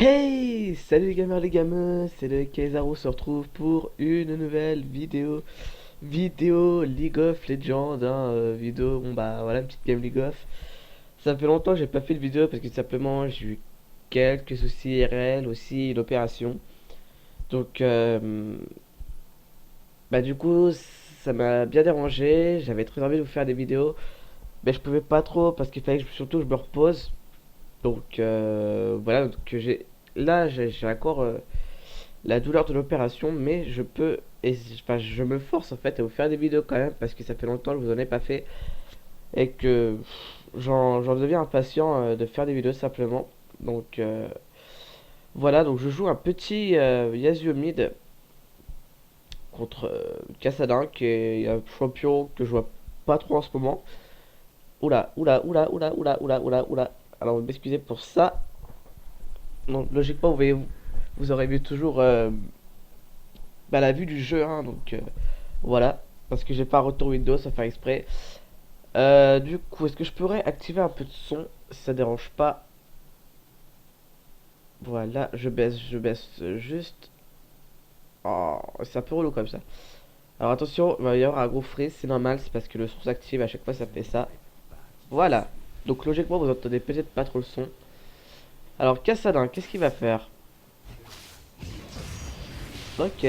Hey, salut les gamers les gameuses, c'est le Kaizaro se retrouve pour une nouvelle vidéo League of Legends, vidéo, bon bah voilà, une petite game League of. Ça fait longtemps que j'ai pas fait de vidéo parce que simplement j'ai eu quelques soucis IRL, aussi l'opération. Donc bah du coup ça m'a bien dérangé, j'avais très envie de vous faire des vidéos, mais je pouvais pas trop parce qu'il fallait que surtout je me repose. Donc voilà, donc j'ai encore la douleur de l'opération, mais je peux, enfin, je me force en fait à vous faire des vidéos quand même parce que ça fait longtemps que je vous en ai pas fait et que j'en deviens impatient de faire des vidéos simplement. Donc voilà, donc je joue un petit Yasuo mid contre Kassadin qui est un champion que je vois pas trop en ce moment. Oula, oula, oula, oula, oula, oula, oula, oula. Alors, vous m'excusez pour ça. Donc, logiquement, vous aurez vu toujours bah, la vue du jeu, hein, donc voilà. Parce que j'ai pas un retour Windows, ça faire exprès. Du coup, est-ce que je pourrais activer un peu de son si ça dérange pas? Voilà, je baisse juste. Oh, c'est un peu relou comme ça. Alors attention, il va y avoir un gros frais, c'est normal, c'est parce que le son s'active, à chaque fois ça fait ça. Voilà. Donc logiquement, vous entendez peut-être pas trop le son. Alors Kassadin, qu'est-ce qu'il va faire? Ok,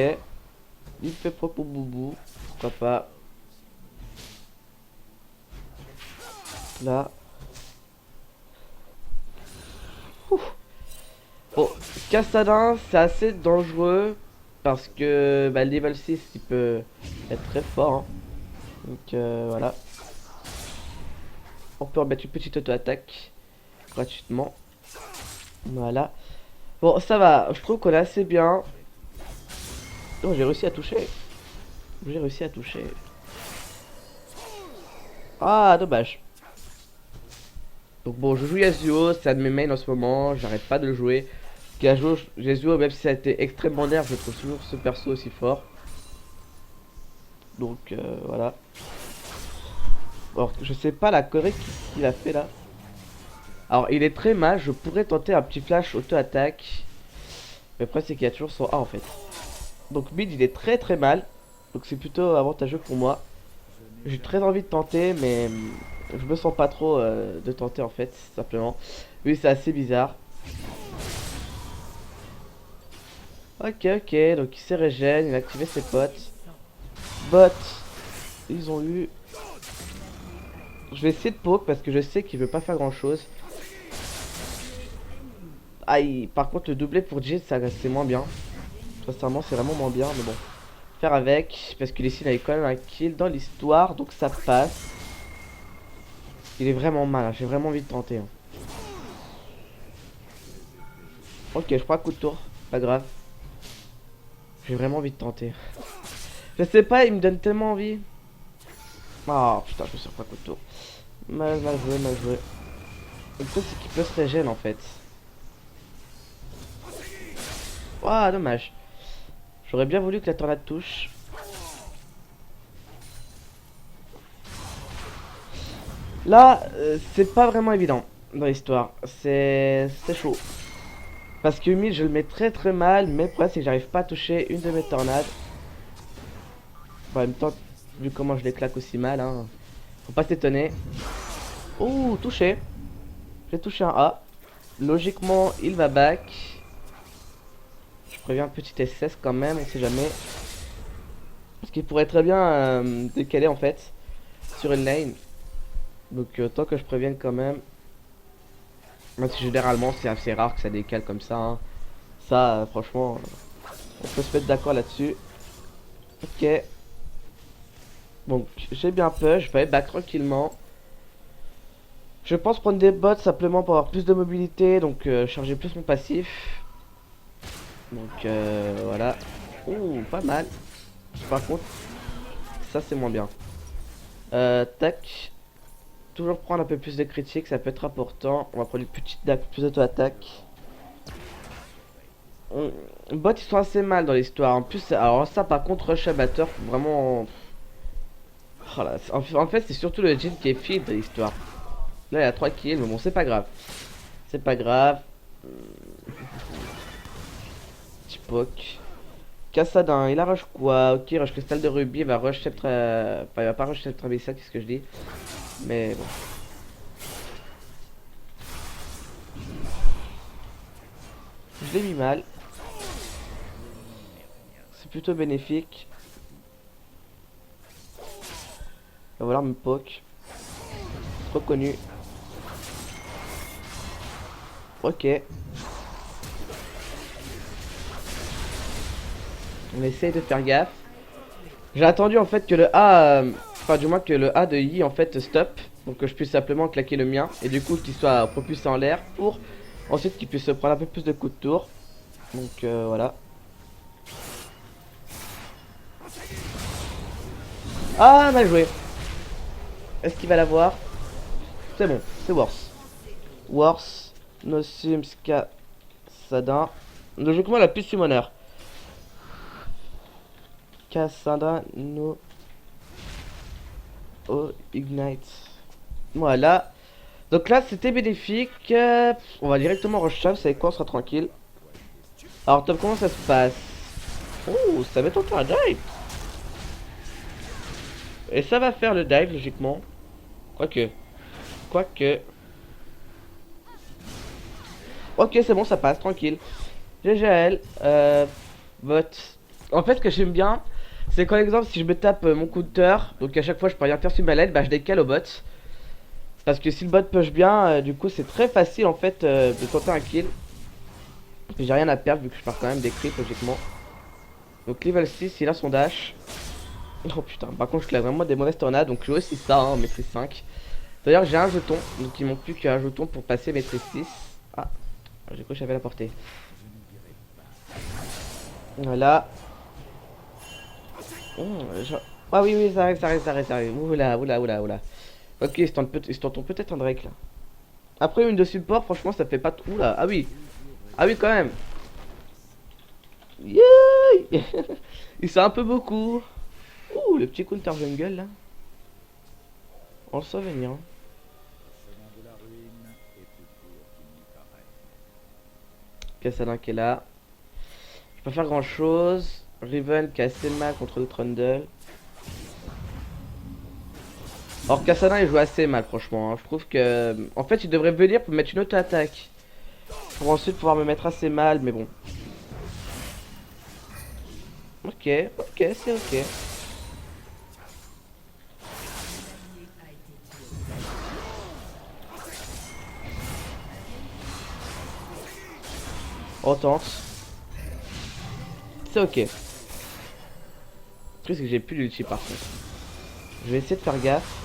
il fait propre au boubou, pourquoi pas. Là. Ouh. Bon, Kassadin, c'est assez dangereux parce que bah, le level 6 il peut être très fort, hein. Donc voilà. On peut remettre une petite auto-attaque gratuitement. Voilà. Bon, ça va. Je trouve qu'on est assez bien. Oh, j'ai réussi à toucher. J'ai réussi à toucher. Ah, dommage. Donc bon, je joue Yasuo. C'est un de mes mains en ce moment. J'arrête pas de le jouer. Yasuo, même si ça a été extrêmement nerf, je trouve toujours ce perso aussi fort. Donc voilà. Alors, je sais pas la connerie qu'il a fait là. Alors, il est très mal. Je pourrais tenter un petit flash auto-attaque. Mais après, c'est qu'il y a toujours son A en fait. Donc, mid, il est très très mal. Donc, c'est plutôt avantageux pour moi. J'ai très envie de tenter, mais je me sens pas trop de tenter en fait, simplement. Oui, c'est assez bizarre. Ok, ok. Donc, il s'est régène. Il a activé ses potes. Bot. Ils ont eu. Je vais essayer de poke parce que je sais qu'il veut pas faire grand chose. Aïe, par contre, le doublé pour Jin, ça c'est moins bien. Sincèrement, c'est vraiment moins bien, mais bon. Faire avec, parce que ici, il avait quand même un kill dans l'histoire, donc ça passe. Il est vraiment mal, hein, j'ai vraiment envie de tenter, hein. Ok, je prends un coup de tour, pas grave. J'ai vraiment envie de tenter. Je sais pas, il me donne tellement envie. Oh putain, je me suis repris un coup de tour. Mal joué, mal joué. Le truc, c'est qu'il peut se régène en fait. Ah, dommage. J'aurais bien voulu que la tornade touche. Là, c'est pas vraiment évident dans l'histoire. C'est chaud. Parce que Humil, je le mets très très mal, mais le problème c'est que j'arrive pas à toucher une de mes tornades. Bon, en même temps, vu comment je les claque aussi mal, hein, faut pas s'étonner. Ouh, touché. J'ai touché un A. Logiquement, il va back. Je préviens un petit SS quand même, on sait jamais. Parce qu'il pourrait très bien décaler en fait sur une lane. Donc tant que je prévienne quand même. Même si généralement c'est assez rare que ça décale comme ça, hein. Ça, franchement, on peut se mettre d'accord là-dessus. Ok. Donc j'ai bien push, je vais back tranquillement. Je pense prendre des bots simplement pour avoir plus de mobilité, donc charger plus mon passif. Donc voilà. Ouh, pas mal. Par contre, ça c'est moins bien. Tac. Toujours prendre un peu plus de critiques, ça peut être important. On va prendre une petite dague, plus d'auto-attaque. Bots ils sont assez mal dans l'histoire. En plus, alors ça par contre, Rush Abatteur, faut vraiment. Oh là, en fait, c'est surtout le Jin qui est feed de l'histoire. Là, il y a 3 kills, mais bon, c'est pas grave. C'est pas grave. poke. Cassadin, il a rush quoi? Ok, rush cristal de rubis, il va rush sceptre. Enfin, il va pas rush sceptre abyssal, qu'est-ce que je dis? Mais bon. Je l'ai mis mal. C'est plutôt bénéfique. Il va falloir me poke. Trop connu. Ok. On essaye de faire gaffe. J'ai attendu en fait que le A, enfin du moins que le A de Yi en fait stop, pour que je puisse simplement claquer le mien et du coup qu'il soit propulsé en l'air pour ensuite qu'il puisse prendre un peu plus de coups de tour. Donc voilà. Ah, mal joué. Est-ce qu'il va l'avoir? C'est bon, c'est worse. Worse, Nosum, Ska, Sadin. Logiquement la plus summoner. Cassandra, no. Oh, Ignite. Voilà. Donc là, c'était bénéfique. On va directement rush ça, vous savez quoi, on sera tranquille. Alors, top, comment ça se passe? Oh, ça va tenter un dive. Et ça va faire le dive, logiquement. Quoique. Quoique. Ok, c'est bon, ça passe, tranquille. GGL. Bot. En fait, ce que j'aime bien, c'est par exemple, si je me tape mon counter, donc à chaque fois je peux rien faire sur ma LED, bah je décale au bot. Parce que si le bot push bien, du coup c'est très facile en fait de tenter un kill. J'ai rien à perdre vu que je pars quand même des creeps logiquement. Donc level 6, il a son dash. Oh putain, par contre je claque vraiment des mauvaises tornades, donc je aussi ça, hein, maîtrise 5. D'ailleurs j'ai un jeton, donc il manque plus qu'un jeton pour passer maîtrise 6. Ah, j'ai cru que j'avais la portée. Voilà. Ah oui, oui, ça arrive, ça arrive, ça arrive, ça arrive. Oula, oula, oula, oula. Ok, ils se tentent peut-être un Drake là. Après une de support, franchement ça fait pas tout. Oula, ah oui. Ah oui quand même. Yeah. Il c'est un peu beaucoup. Ouh, le petit counter jungle là. On le sent venir. Kassadin qui est là. Je peux pas faire grand chose. Riven qui a assez mal contre le Trundle. Or Kassadin il joue assez mal franchement. Hein. Je trouve que. En fait il devrait venir pour mettre une autre attaque. Pour ensuite pouvoir me mettre assez mal, mais bon. Ok, ok, c'est ok. On tente. C'est ok. Le truc c'est que j'ai plus d'ulti par contre. Je vais essayer de faire gaffe.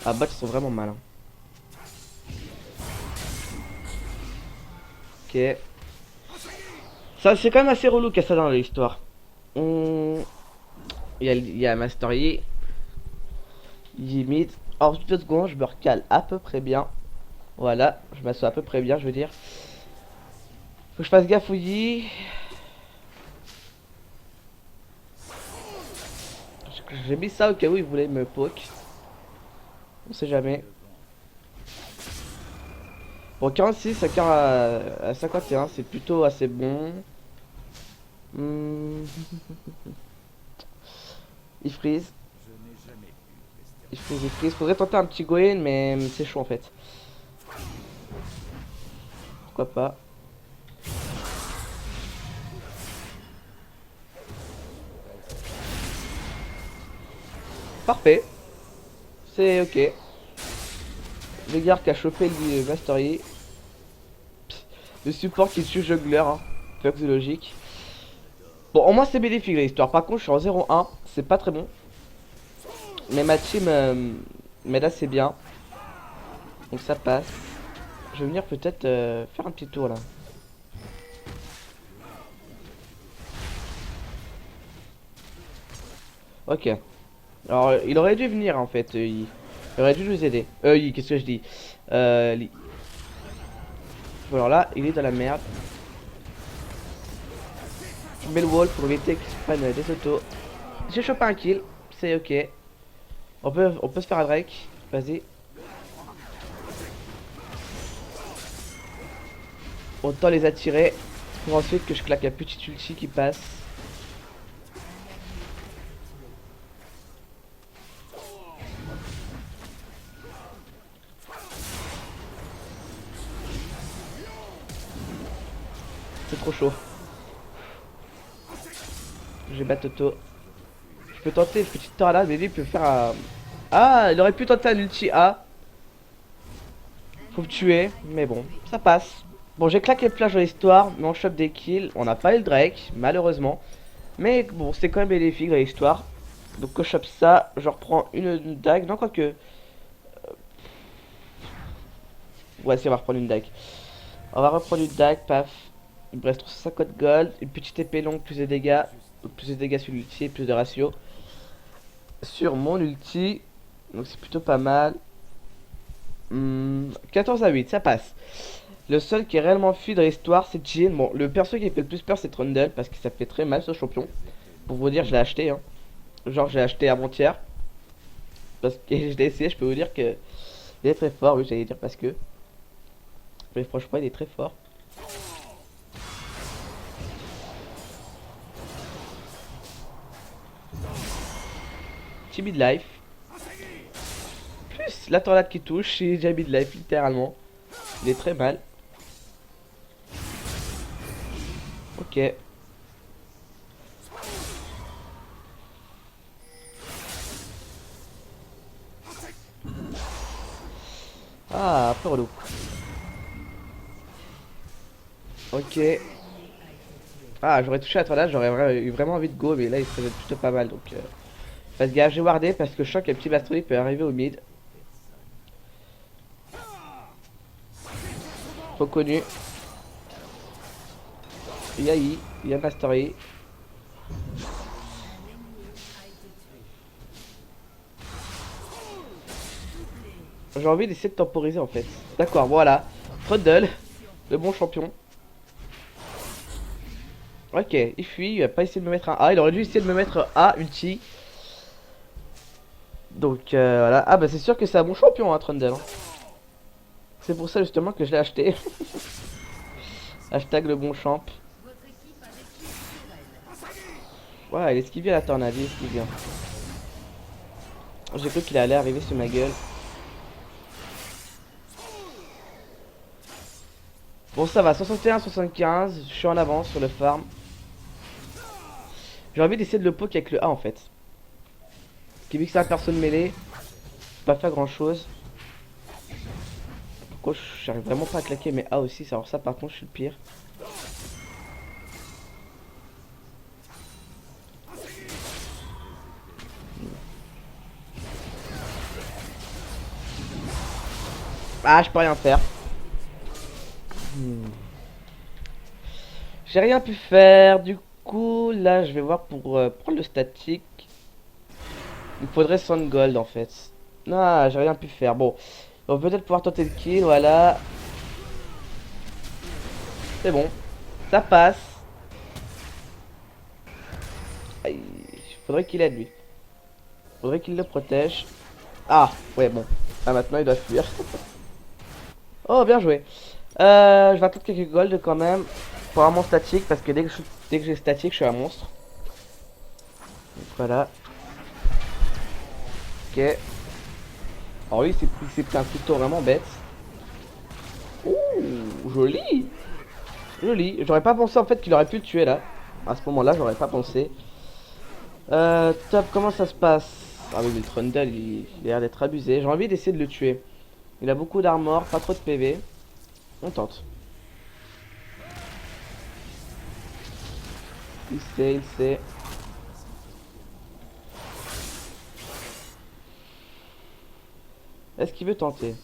Ah bah ils sont vraiment malins. Ok. Ça c'est quand même assez relou qu'il y a ça dans l'histoire. Il y a Master Yi. Yi mid. Alors 2 secondes, je me recale à peu près bien. Voilà, je m'assois à peu près bien, je veux dire. Faut que je fasse gaffe au Yi. J'ai mis ça au cas où il voulait me poke. On sait jamais. Bon, 46 à 51, c'est plutôt assez bon. Il freeze. Il freeze, il freeze. Faudrait tenter un petit Gwen, mais c'est chaud en fait. Pourquoi pas. Parfait. C'est ok. Veigar qui a chopé le Master Yi. Le support qui tue jungler, hein. Fuck the logique. Bon, au moins c'est bénéfique l'histoire. Par contre, je suis en 0-1. C'est pas très bon. Mais ma team m'aide assez bien. Donc ça passe. Je vais venir peut-être faire un petit tour là. Ok. Alors, il aurait dû venir en fait. Il aurait dû nous aider. Qu'est-ce que je dis Alors là, il est dans la merde. Je mets le wall pour éviter qu'il se prenne des autos. J'ai chopé un kill. C'est ok. On peut se faire un Drake. Vas-y. Autant les attirer pour ensuite que je claque un petit ulti qui passe. C'est trop chaud. Je vais battre Toto. Je peux tenter une petite tornade, mais lui il peut faire un... Ah, il aurait pu tenter un ulti A. Faut me tuer, mais bon, ça passe. Bon, j'ai claqué le flash dans l'histoire, mais on chope des kills. On n'a pas eu le Drake, malheureusement. Mais bon, c'était quand même bénéfique dans l'histoire. Donc quand je chope ça, je reprends une dague. Non, quoique... Ouais, si, on va reprendre une dague. On va reprendre une dague, paf. Il me reste 350 gold. Une petite épée longue, plus de dégâts. Donc plus de dégâts sur l'ulti et plus de ratio. Sur mon ulti. Donc c'est plutôt pas mal. 14 à 8, ça passe. Le seul qui est réellement fui dans l'histoire, c'est Jhin. Bon, le perso qui fait le plus peur, c'est Trundle. Parce que ça fait très mal ce champion. Pour vous dire, je l'ai acheté. Hein. Genre, j'ai acheté avant-hier. Parce que je l'ai essayé, je peux vous dire que... Il est très fort, oui, j'allais dire parce que... Mais franchement, il est très fort. Petit mid-life. Plus la tornade qui touche, c'est déjà mid-life, littéralement. Il est très mal. Ok. Ah, un peu relou. Ok. Ah, j'aurais touché la tornade, j'aurais eu vraiment envie de go, mais là il se faisait plutôt pas mal. Donc, faites gaffe, j'ai wardé parce que je sens que le petit Bastoni peut arriver au mid. Trop connu. Yai, il y a Mastery. J'ai envie d'essayer de temporiser en fait. D'accord, voilà. Trundle, le bon champion. Ok, il fuit, il va pas essayer de me mettre un A. Il aurait dû essayer de me mettre A, ulti. Donc voilà. Ah bah c'est sûr que c'est un bon champion, hein, Trundle. Hein. C'est pour ça justement que je l'ai acheté. Hashtag le bon champ. Ouais, il esquive bien la tornade, il esquive bien. J'ai cru qu'il allait arriver sur ma gueule. Bon ça va, 61-75, je suis en avance sur le farm. J'ai envie d'essayer de le poke avec le A en fait. Parce que vu que c'est un perso de mêlée, je peux pas faire grand chose. Pourquoi j'arrive vraiment pas à claquer mes A aussi, alors ça par contre je suis le pire. Ah, je peux rien faire. J'ai rien pu faire, du coup là je vais voir pour prendre le statique. Il me faudrait 100 gold en fait. Ah, j'ai rien pu faire. Bon, on va peut-être pouvoir tenter le kill, voilà. C'est bon, ça passe. Aïe, faudrait qu'il aide lui. Faudrait qu'il le protège. Ah, ouais, bon. Ah, maintenant il doit fuir. Oh, bien joué. Je vais attendre quelques gold quand même. Pour un monstre statique, parce que dès que j'ai statique, je suis un monstre. Donc voilà. Ok. Oh oui, c'est pris un couteau vraiment bête. Ouh, joli. Joli. J'aurais pas pensé en fait qu'il aurait pu le tuer là. À ce moment-là, j'aurais pas pensé. Top, comment ça se passe? Ah oui, mais le Trundle, il a l'air d'être abusé. J'ai envie d'essayer de le tuer. Il a beaucoup d'armor, pas trop de PV. On tente. Il sait, il sait. Est-ce qu'il veut tenter?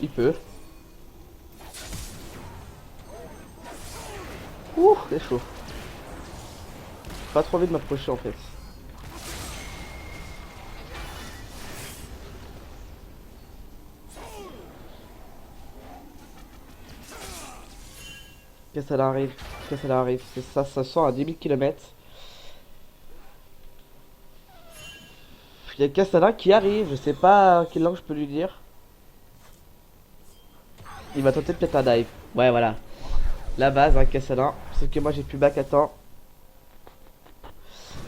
Il peut. Ouh, c'est chaud. Pas trop envie de m'approcher en fait. Qu'est-ce que ça arrive? Qu'est-ce que ça arrive? C'est ça, ça sent à 10 000 km. Il y a Cassandra qui arrive, je sais pas quelle langue je peux lui dire. Il va tenter peut-être un dive. Ouais, voilà. La base, hein, Kassadin. Sauf que moi j'ai plus back à temps.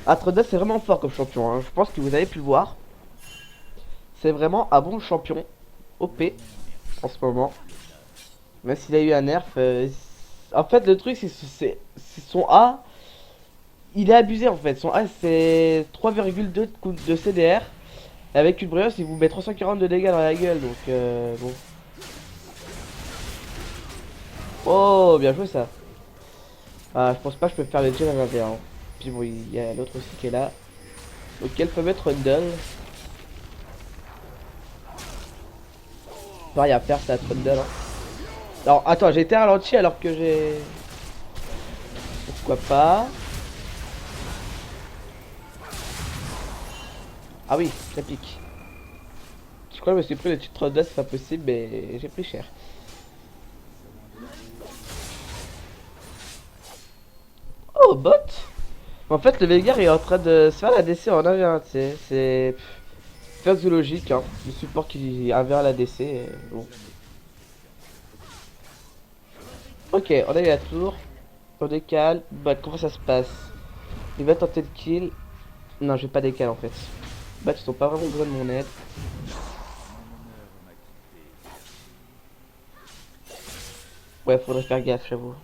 Atrodes c'est vraiment fort comme champion. Hein. Je pense que vous avez pu le voir. C'est vraiment un bon champion. OP en ce moment. Même s'il a eu un nerf. En fait, le truc, c'est son A. Il est abusé en fait. Son A, c'est 3,2 de CDR. Avec une brioche, il vous met 340 de dégâts dans la gueule. Donc, bon. Oh, bien joué ça. Ah, je pense pas que je peux faire les gels à 21. Puis bon, il y a l'autre aussi qui est là. Donc, elle peut mettre Trundle. Pas rien à faire, ça, Trundle. Hein. Alors, attends, j'ai été ralenti alors que j'ai. Pourquoi pas? Ah oui, ça pique. Je crois que je me suis pris le titre Trundle, c'est pas possible, mais j'ai pris cher. Oh, bot! En fait, le Veigar est en train de se faire la DC en 1v1, tu sais. C'est. Logique, hein. Le support qui a vers la DC. Bon. Ok, on a eu la tour. On décale. Bah, comment ça se passe? Il va tenter de kill. Non, je vais pas décaler en fait. Bah, ils sont pas vraiment besoin de mon aide. Ouais, faudrait faire gaffe, j'avoue.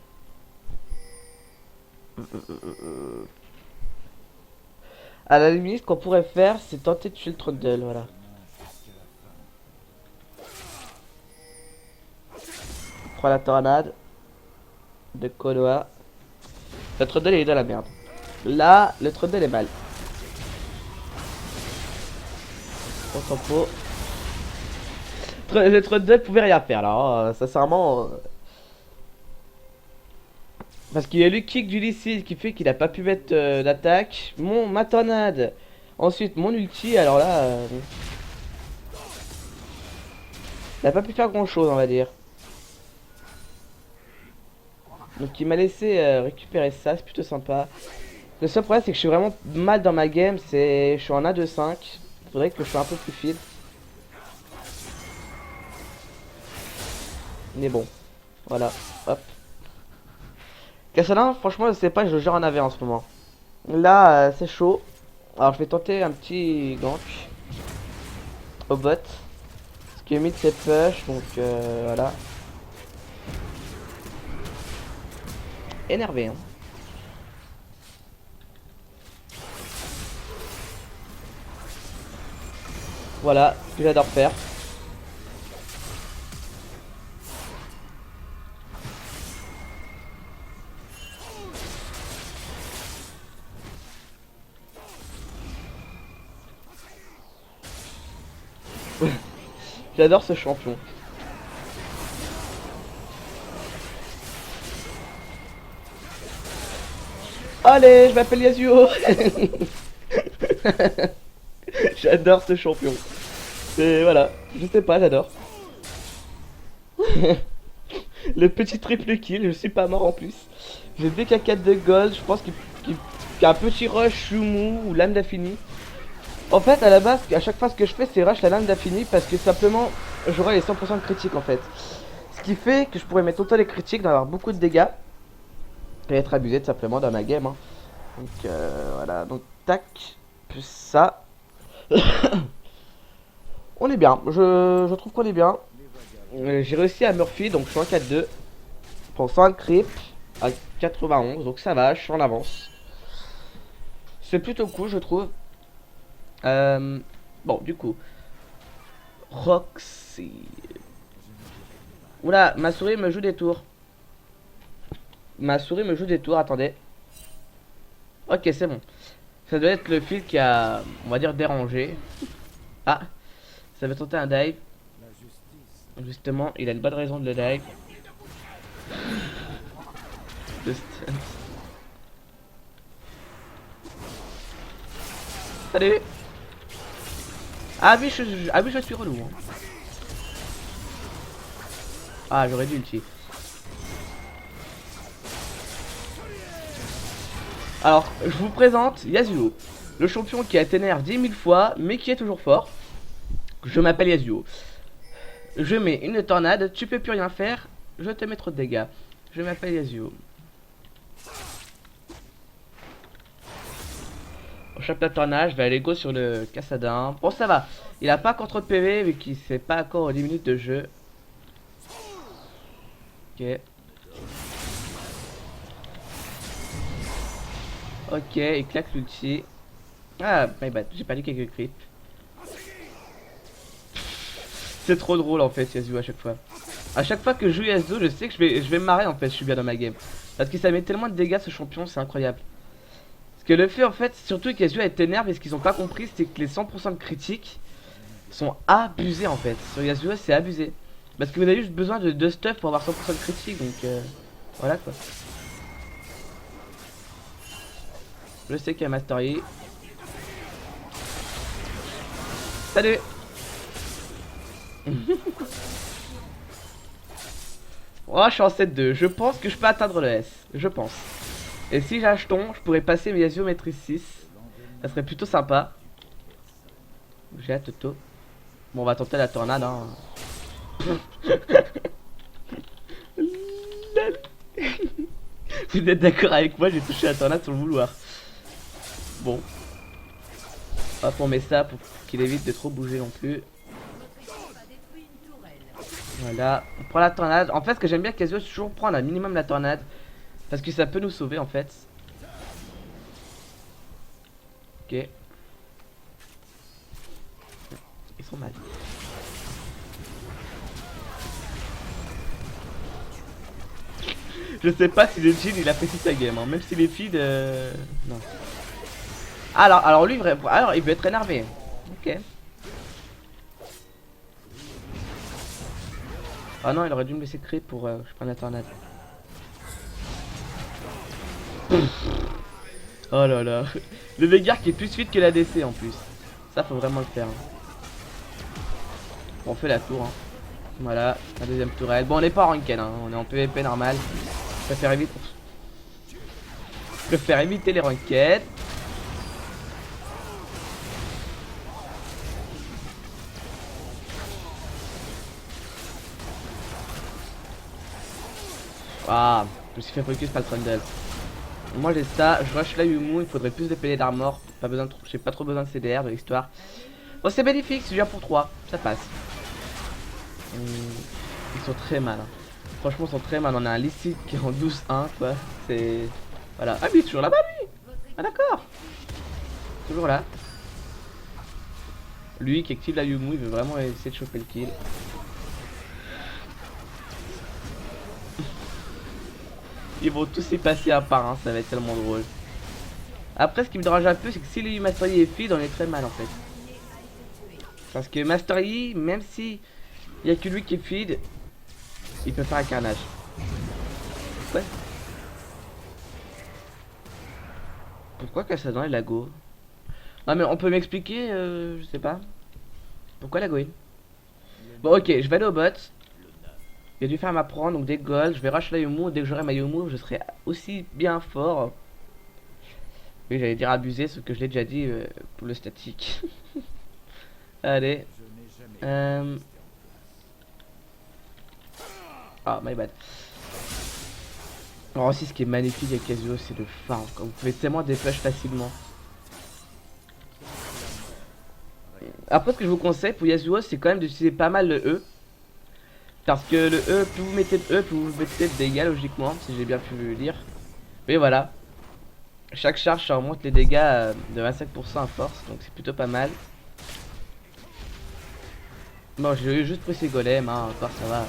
À la limite, ce qu'on pourrait faire, c'est tenter de tuer le Trundle, voilà. On prend la tornade de Konoha. Le Trundle il est dans la merde. Là, le Trundle est mal. On s'en fout. Le Trundle pouvait rien faire là, hein, sincèrement. Parce qu'il y a le kick du Lee qui fait qu'il a pas pu mettre d'attaque. Ma tornade. Ensuite, mon ulti, alors là. Il a pas pu faire grand chose, on va dire. Donc il m'a laissé récupérer ça, c'est plutôt sympa. Le seul problème c'est que je suis vraiment mal dans ma game, je suis en A2-5. Faudrait que je sois un peu plus fil. Mais bon, voilà, hop. Kassadin, franchement je sais pas, je gère en AV en ce moment. Là c'est chaud. Alors je vais tenter un petit gank au bot. Parce que mid c'est push, donc voilà. Énervé hein. Voilà, ce que j'adore faire. J'adore ce champion. Allez, je m'appelle Yasuo. J'adore ce champion. Et voilà, je sais pas, j'adore. Le petit triple kill, je suis pas mort en plus. J'ai DK4 de gold, je pense qu'il y a un petit rush Shumu ou lame d'infini. En fait, à la base, à chaque fois ce que je fais, c'est rush la lame d'infini parce que simplement, j'aurai les 100% de critique en fait. Ce qui fait que je pourrais mettre autant les critiques, d'avoir beaucoup de dégâts et être abusé tout simplement dans ma game. Hein. Donc voilà, donc tac, plus ça. On est bien, je trouve qu'on est bien. J'ai réussi à Murphy, donc je suis en 4-2. Pour 100 creep à 91, donc ça va, je suis en avance. C'est plutôt cool, je trouve. Bon, du coup. Roxy. Oula, ma souris me joue des tours. Ma souris me joue des tours, attendez. Ok, c'est bon. Ça doit être le fil qui a, on va dire, dérangé. Ah, ça va tenter un dive. Justement, il a une bonne raison de le dive. Salut. Ah oui, je suis relou. Hein. Ah, j'aurais dû ulti. Alors, je vous présente Yasuo, le champion qui a ténère 10 000 fois, mais qui est toujours fort. Je m'appelle Yasuo. Je mets une tornade, tu peux plus rien faire, je te mets trop de dégâts. Je m'appelle Yasuo. On chope la tornade, je vais aller go sur le Cassadin. Bon, ça va. Il a pas encore trop de PV vu qu'il c'est pas encore aux 10 minutes de jeu. Ok. Ok, il claque l'ulti. Ah, my bad, j'ai perdu quelques creeps. C'est trop drôle en fait, Yasuo à chaque fois. À chaque fois que je joue Yasuo, je sais que je vais me marrer en fait, je suis bien dans ma game. Parce que ça met tellement de dégâts ce champion, c'est incroyable. Parce que le fait en fait, surtout que Yasuo est énervé, et ce qu'ils ont pas compris, c'est que les 100% de critiques sont abusés en fait. Sur Yasuo, c'est abusé. Parce que vous avez juste besoin de stuff pour avoir 100% de critique, donc voilà quoi. Je sais qu'il y a Master Yi. Salut. Oh, je suis en 7-2. Je pense que je peux atteindre le S. Je pense. Et si j'acheton, je pourrais passer mes Yasuo maîtrise 6. Ça serait plutôt sympa. J'ai hâte Toto. Bon, on va tenter la tornade. Hein. Vous êtes d'accord avec moi, j'ai touché la tornade sans le vouloir. Bon. Hop, on met ça pour qu'il évite de trop bouger non plus. Voilà, on prend la tornade. En fait, ce que j'aime bien avec Yasuo, c'est toujours prendre un minimum la tornade. Parce que ça peut nous sauver en fait. Ok. Ils sont mal. Je sais pas si le Jin il apprécie sa game, hein. Même si les feeds non. Alors lui alors il veut être énervé. Ok. Ah non, il aurait dû me laisser créer pour que je prenne la tornade. Oh là là. Le Veigar qui est plus vite que la DC en plus. Ça faut vraiment le faire. Hein. Bon, on fait la tour. Hein. Voilà, la deuxième tourelle. Bon, on n'est pas en ranked, hein. On est en PVP normal. Je préfère éviter les ranked. Ah, je me suis fait focus par le Trundle. Moi j'ai ça, je rush la Yumu, il faudrait plus de PD d'armor. Pas besoin de, j'ai pas trop besoin de CDR de l'histoire. Bon, c'est bénéfique, c'est bien pour 3, ça passe. Ils sont très mal. Hein. Franchement, ils sont très mal. On a un Licite qui est en 12-1, quoi. C'est. Voilà. Ah, oui, toujours là-bas, lui. Ah, d'accord. Toujours là. Lui qui active la Yumu, il veut vraiment essayer de choper le kill. Ils vont tous y passer à part, hein. Ça va être tellement drôle. Après, ce qui me dérange un peu, c'est que si le Master Yi est feed, on est très mal en fait. Parce que Master Yi, même si il n'y a que lui qui est feed, il peut faire un carnage. Ouais. Pourquoi Cassadin est lago? Non mais on peut m'expliquer, je sais pas. Pourquoi la goine? Bon ok, je vais aller au bot. Il a dû faire m'apprendre, donc des golds, je vais rush la Yumu, dès que j'aurai ma Yumu, je serai aussi bien fort. Oui, j'allais dire abuser, sauf que je l'ai déjà dit pour le statique. Allez. Ah, my bad. Alors aussi, ce qui est magnifique avec Yasuo, c'est le farm. Vous pouvez tellement déflash facilement. Après, ce que je vous conseille pour Yasuo, c'est quand même d'utiliser pas mal le E. Parce que le E, plus vous mettez de E, plus vous mettez de dégâts, logiquement, si j'ai bien pu le lire. Mais voilà. Chaque charge, ça remonte les dégâts de 25% à force, donc c'est plutôt pas mal. Bon, j'ai juste pris ses golems, hein, encore ça va.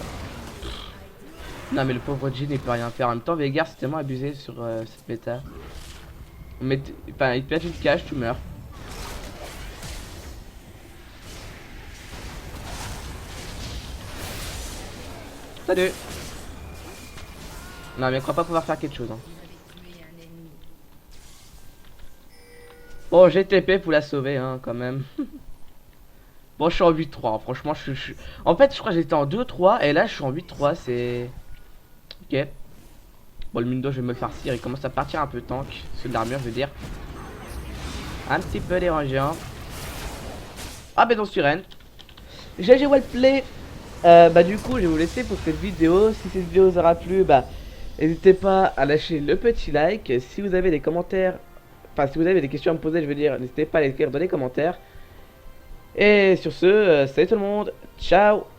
Non mais le pauvre Jin il peut rien faire. En même temps Veigar c'est tellement abusé sur cette méta. Enfin il te pète une cage, tu meurs. Salut. Non mais je crois pas pouvoir faire quelque chose. Hein. Bon j'ai TP pour la sauver hein, quand même. Bon je suis en 8-3 franchement En fait je crois que j'étais en 2-3 et là je suis en 8-3 c'est... Ok. Bon le Mundo je vais me le farcir, il commence à partir un peu tank. Ceux de l'armure je veux dire. Un petit peu dérangeant. Ah ben non Suren. GG Wellplay. Bah du coup, je vais vous laisser pour cette vidéo. Si cette vidéo vous aura plu, bah n'hésitez pas à lâcher le petit like. Si vous avez des commentaires, enfin si vous avez des questions à me poser, je veux dire, n'hésitez pas à les écrire dans les commentaires. Et sur ce, salut tout le monde, ciao!